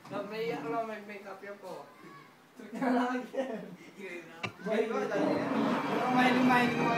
Nag-iyak lang, may make-up yan po. Trick na lang yan. May ko, dali yan. Mining mo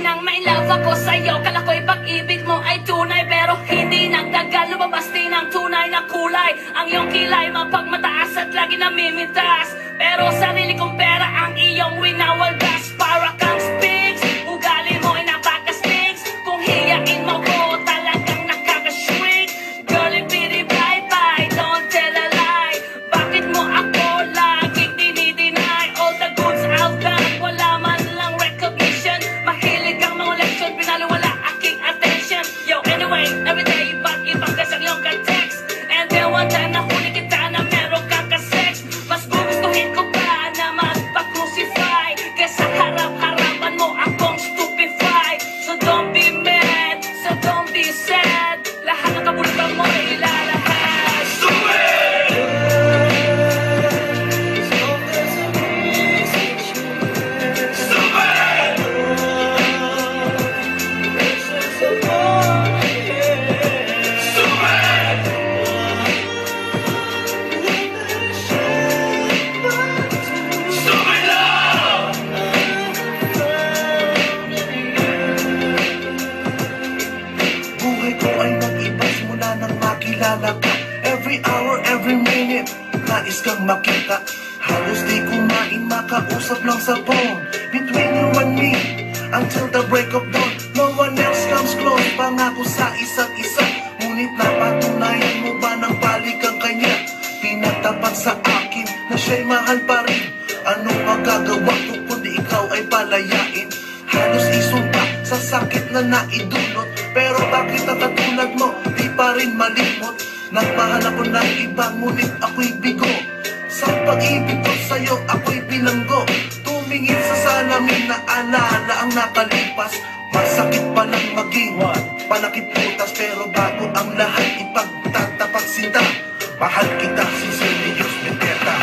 Nang may love ako sa'yo, kala ko'y pag-ibig mo ay tunay, pero hindi nagtagal, lumabas din ang tunay na kulay. Ang iyong kilay mapagmataas at lagi namimitas, pero sarili kong pera ang iyong winawaldas. Para kang Sphinx, ugali mo ay napaka-stinks. Kung hiyain mo ko, talagang nakaka-shrink. Girlie, bitty, bye-bye, don't tell a lie. Bakit mo ako laging dinideny? All the goods I've done, wala man lang recognition. Mahilig kang mga leksyon, pinaliwala aking attention. Yo, anyway, everyday, ba't ibang kasang iyong ka-text? And then one time nahuli kita na meron kang ka-sex. Mas gugustuhin ko pa na magpa-crucify kesa harap-harapan mo akong stupefy. So don't be mad, so don't be sad. Lahat ng kabulutan mo ay ilalahad. Buhay ko ay nag-iba simula nang makilala ka. Every hour, every minute, nais kang makita. Halos di kumain, makausap lang sa phone. Between you and me, until the break of dawn. No one else comes close, pangako sa isa't isa. Ngunit napatunayan mo ba ng balik ang kanya? Pinatapat sa akin na siya'y mahal pa rin. Anong magagawa ko kundi ikaw ay palayain? Halos isumpa sa sakit na naidulot, pero bakit ang katulad mo di pa rin malimot? Nagmahal ako ng iba, ngunit ako'y bigo. Sa pag-ibig ko sa'yo, ako'y bilanggo. Tumingin sa salamin na alala ang nakalipas. Masakit pa lang maging panakit putas, pero bago ang lahat ipagtatapat sinta. Mahal kita, sincerely, Diyos Beteta.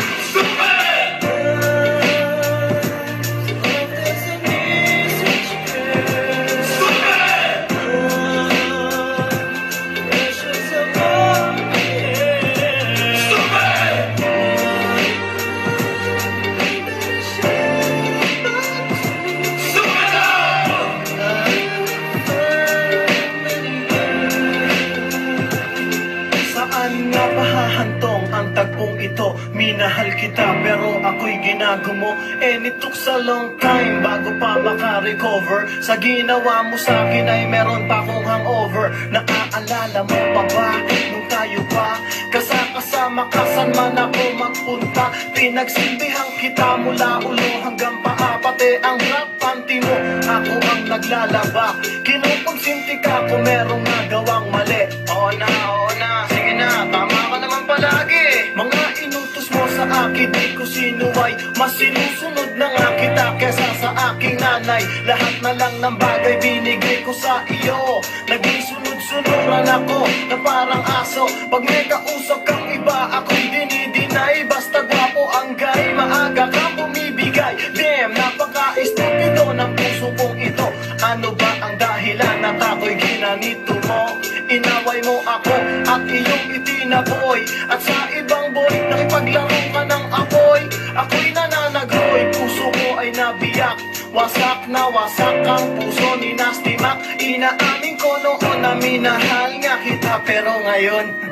Saan nga mahahantong ang tagpong ito? Minahal kita pero ako'y ginagumo. And it took a long time bago pa maka-recover. Sa ginawa mo sa akin ay meron pa akong hangover. Naaalala mo pa ba nung tayo pa kasama ka, saan man ako magpunta? Pinagsilbihan kita mula ulo hanggang paa, pati ang black panty mo ako ang naglalaba. Kinupagsinti ka kung merong nagawang mali. Oo na, sige na, tama ka naman palagi. Mga inutos mo sa akin, di ko sinuway. Mas sinusunod na nga kita kesa sa aking nanay. Lahat na lang ng bagay binigay ko sa iyo. Naging sunod-sunuran ako na parang aso. Pag may kausap kang iba, ako'y dinidinay. Basta gwapo ang gay, maaga kang bumibigay. Damn, napaka-estupido ng puso kong ito. Ano ba ang dahilan at ako'y ginanito mo? Inaway mo ako at iyong itinaboy. At sa ibang boy, nakipaglaro ka ng apoy. Ako'y nananagoy, puso ko ay nabiyak. Wasak na wasak ang puso ni Nasty Mac. Inaamin ko noon na minahal nga kita, pero ngayon